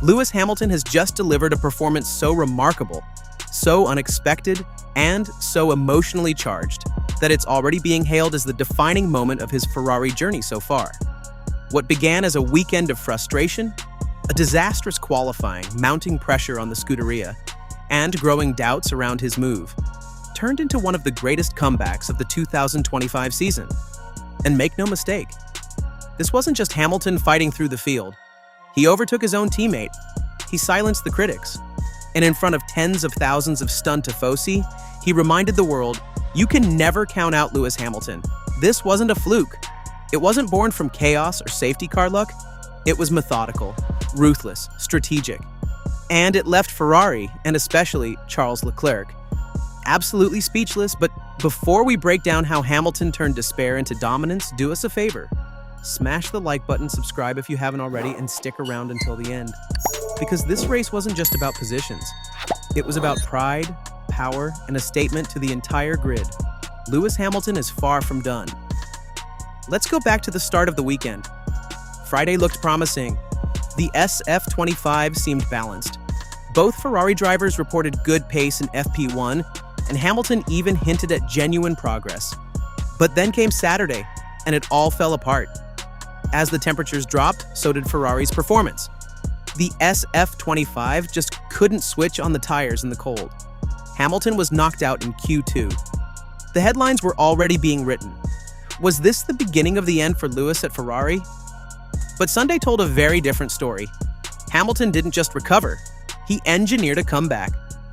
Lewis Hamilton has just delivered a performance so remarkable, so unexpected, and so emotionally charged that it's already being hailed as the defining moment of his Ferrari journey so far. What began as a weekend of frustration, a disastrous qualifying, mounting pressure on the Scuderia, and growing doubts around his move, turned into one of the greatest comebacks of the 2025 season. And make no mistake, this wasn't just Hamilton fighting through the field. He overtook his own teammate, he silenced the critics, and in front of tens of thousands of stunned tifosi, he reminded the world, you can never count out Lewis Hamilton. This wasn't a fluke. It wasn't born from chaos or safety car luck. It was methodical, ruthless, strategic. And it left Ferrari, and especially Charles Leclerc, absolutely speechless. But before we break down how Hamilton turned despair into dominance, do us a favor. Smash the like button, subscribe if you haven't already, and stick around until the end. Because this race wasn't just about positions. It was about pride, power, and a statement to the entire grid. Lewis Hamilton is far from done. Let's go back to the start of the weekend. Friday looked promising. The SF25 seemed balanced. Both Ferrari drivers reported good pace in FP1, and Hamilton even hinted at genuine progress. But then came Saturday, and it all fell apart. As the temperatures dropped, so did Ferrari's performance. The SF25 just couldn't switch on the tires in the cold. Hamilton was knocked out in Q2. The headlines were already being written. Was this the beginning of the end for Lewis at Ferrari? But Sunday told a very different story. Hamilton didn't just recover, he engineered a comeback.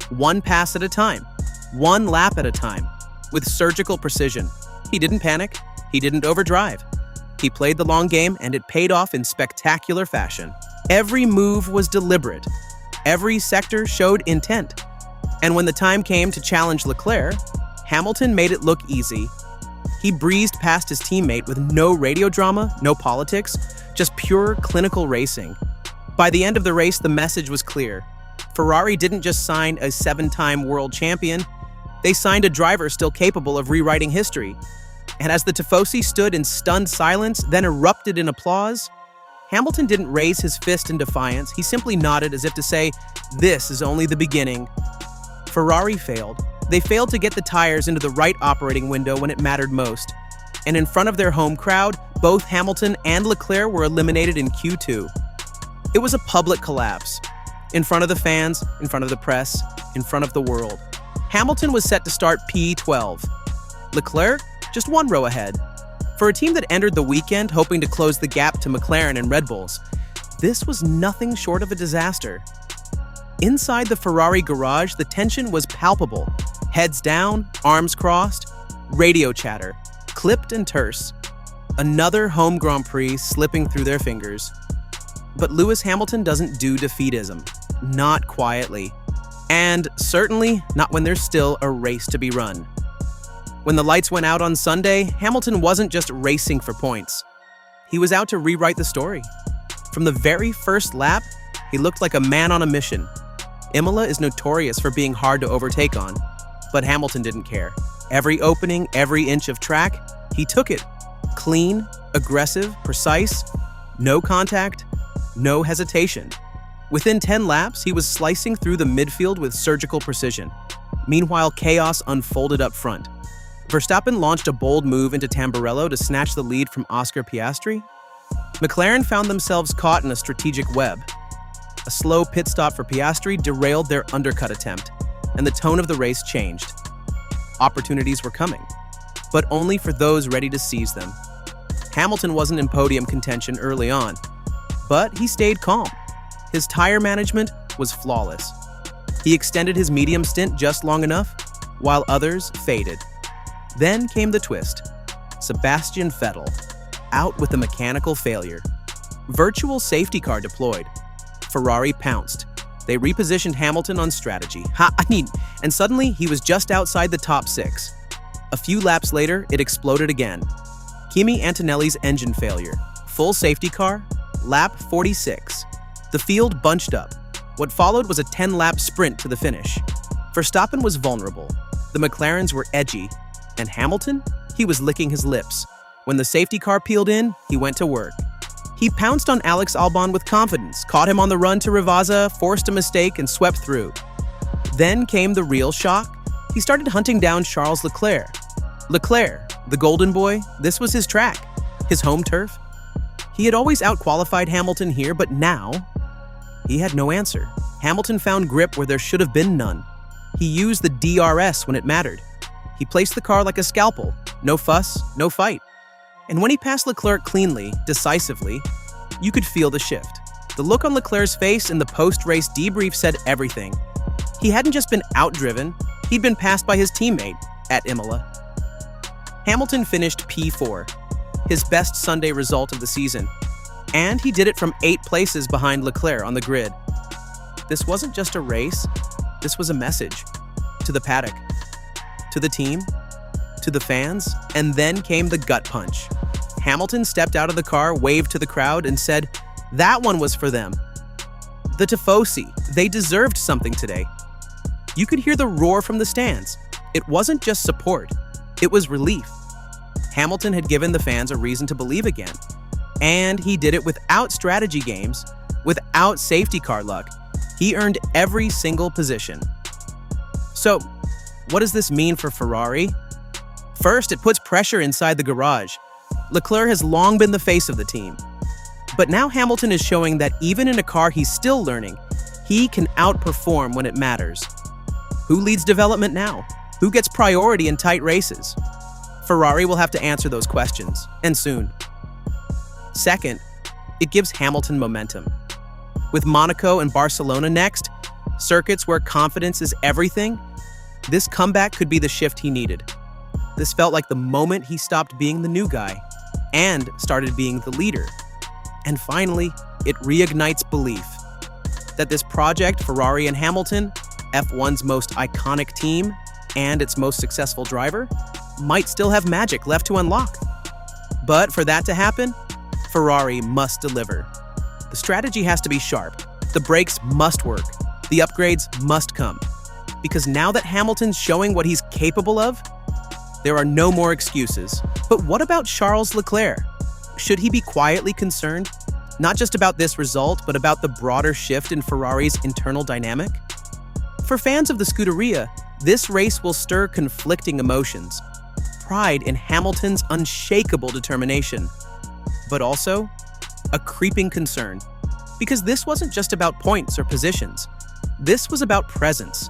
One pass at a time, one lap at a time, with surgical precision. He didn't panic, he didn't overdrive. He played the long game, and it paid off in spectacular fashion. Every move was deliberate. Every sector showed intent. And when the time came to challenge Leclerc, Hamilton made it look easy. He breezed past his teammate with no radio drama, no politics, just pure clinical racing. By the end of the race, the message was clear. Ferrari didn't just sign a 7-time world champion, they signed a driver still capable of rewriting history. And as the tifosi stood in stunned silence, then erupted in applause, Hamilton didn't raise his fist in defiance, he simply nodded as if to say, this is only the beginning. Ferrari failed. They failed to get the tires into the right operating window when it mattered most. And in front of their home crowd, both Hamilton and Leclerc were eliminated in Q2. It was a public collapse. In front of the fans, in front of the press, in front of the world. Hamilton was set to start P12. Leclerc, just one row ahead. For a team that entered the weekend hoping to close the gap to McLaren and Red Bulls, this was nothing short of a disaster. Inside the Ferrari garage, the tension was palpable. Heads down, arms crossed, radio chatter, clipped and terse. Another home Grand Prix slipping through their fingers. But Lewis Hamilton doesn't do defeatism. Not quietly. And certainly not when there's still a race to be run. When the lights went out on Sunday, Hamilton wasn't just racing for points. He was out to rewrite the story. From the very first lap, he looked like a man on a mission. Imola is notorious for being hard to overtake on, but Hamilton didn't care. Every opening, every inch of track, he took it. Clean, aggressive, precise, no contact, no hesitation. Within 10 laps, he was slicing through the midfield with surgical precision. Meanwhile, chaos unfolded up front. Verstappen launched a bold move into Tamburello to snatch the lead from Oscar Piastri. McLaren found themselves caught in a strategic web. A slow pit stop for Piastri derailed their undercut attempt, and the tone of the race changed. Opportunities were coming, but only for those ready to seize them. Hamilton wasn't in podium contention early on, but he stayed calm. His tire management was flawless. He extended his medium stint just long enough, while others faded. Then came the twist. Sebastian Vettel, out with a mechanical failure. Virtual safety car deployed. Ferrari pounced. They repositioned Hamilton on strategy. And suddenly he was just outside the top 6. A few laps later, it exploded again. Kimi Antonelli's engine failure. Full safety car, lap 46. The field bunched up. What followed was a 10-lap sprint to the finish. Verstappen was vulnerable. The McLarens were edgy. And Hamilton? He was licking his lips. When the safety car peeled in, he went to work. He pounced on Alex Albon with confidence, caught him on the run to Rivazza, forced a mistake, and swept through. Then came the real shock. He started hunting down Charles Leclerc. Leclerc, the golden boy, this was his track, his home turf. He had always outqualified Hamilton here, but now he had no answer. Hamilton found grip where there should have been none. He used the DRS when it mattered. He placed the car like a scalpel. No fuss, no fight. And when he passed Leclerc cleanly, decisively, you could feel the shift. The look on Leclerc's face in the post-race debrief said everything. He hadn't just been outdriven, he'd been passed by his teammate at Imola. Hamilton finished P4, his best Sunday result of the season. And he did it from 8 places behind Leclerc on the grid. This wasn't just a race, this was a message. To the paddock, to the team, to the fans, and then came the gut punch. Hamilton stepped out of the car, waved to the crowd, and said, that one was for them. The Tifosi, they deserved something today. You could hear the roar from the stands. It wasn't just support, it was relief. Hamilton had given the fans a reason to believe again. And he did it without strategy games, without safety car luck. He earned every single position. So, what does this mean for Ferrari? First, it puts pressure inside the garage. Leclerc has long been the face of the team. But now Hamilton is showing that even in a car he's still learning, he can outperform when it matters. Who leads development now? Who gets priority in tight races? Ferrari will have to answer those questions, and soon. Second, it gives Hamilton momentum. With Monaco and Barcelona next, circuits where confidence is everything, this comeback could be the shift he needed. This felt like the moment he stopped being the new guy and started being the leader. And finally, it reignites belief that this project, Ferrari and Hamilton, F1's most iconic team and its most successful driver, might still have magic left to unlock. But for that to happen, Ferrari must deliver. The strategy has to be sharp. The brakes must work. The upgrades must come. Because now that Hamilton's showing what he's capable of, there are no more excuses. But what about Charles Leclerc? Should he be quietly concerned? Not just about this result, but about the broader shift in Ferrari's internal dynamic? For fans of the Scuderia, this race will stir conflicting emotions. Pride in Hamilton's unshakable determination, but also a creeping concern. Because this wasn't just about points or positions. This was about presence.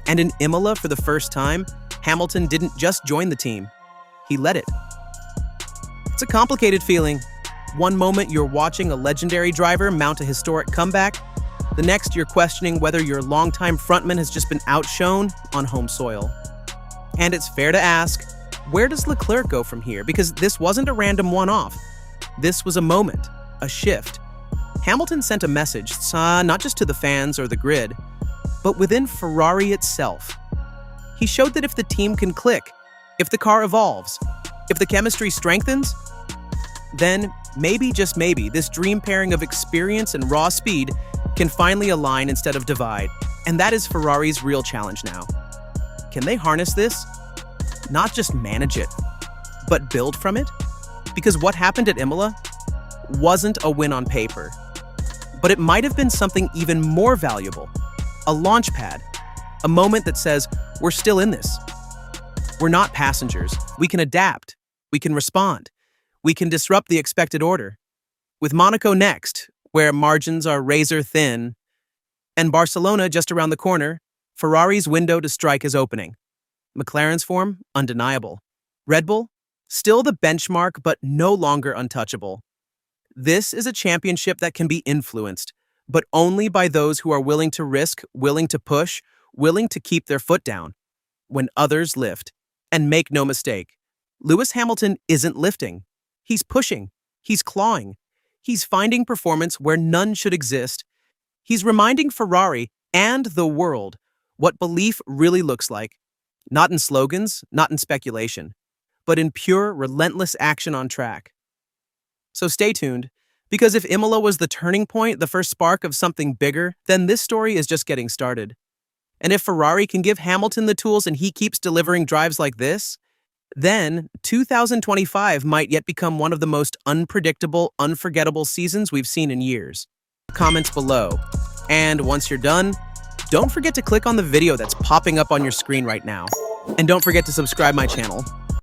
And in Imola, for the first time, Hamilton didn't just join the team, he led it. It's a complicated feeling. One moment you're watching a legendary driver mount a historic comeback, the next you're questioning whether your longtime frontman has just been outshone on home soil. And it's fair to ask, where does Leclerc go from here? Because this wasn't a random one-off. This was a moment, a shift. Hamilton sent a message, not just to the fans or the grid, but within Ferrari itself. He showed that if the team can click, if the car evolves, if the chemistry strengthens, then maybe, just maybe, this dream pairing of experience and raw speed can finally align instead of divide. And that is Ferrari's real challenge now. Can they harness this? Not just manage it, but build from it? Because what happened at Imola wasn't a win on paper, but it might have been something even more valuable. A launch pad, a moment that says, we're still in this. We're not passengers. We can adapt. We can respond. We can disrupt the expected order. With Monaco next, where margins are razor thin, and Barcelona just around the corner, Ferrari's window to strike is opening. McLaren's form, undeniable. Red Bull, still the benchmark, but no longer untouchable. This is a championship that can be influenced, but only by those who are willing to risk, willing to push, willing to keep their foot down when others lift. And make no mistake, Lewis Hamilton isn't lifting. He's pushing. He's clawing. He's finding performance where none should exist. He's reminding Ferrari and the world what belief really looks like. Not in slogans, not in speculation, but in pure, relentless action on track. So stay tuned, because if Imola was the turning point, the first spark of something bigger, then this story is just getting started. And if Ferrari can give Hamilton the tools and he keeps delivering drives like this, then 2025 might yet become one of the most unpredictable, unforgettable seasons we've seen in years. Comments below. And once you're done, don't forget to click on the video that's popping up on your screen right now. And don't forget to subscribe my channel.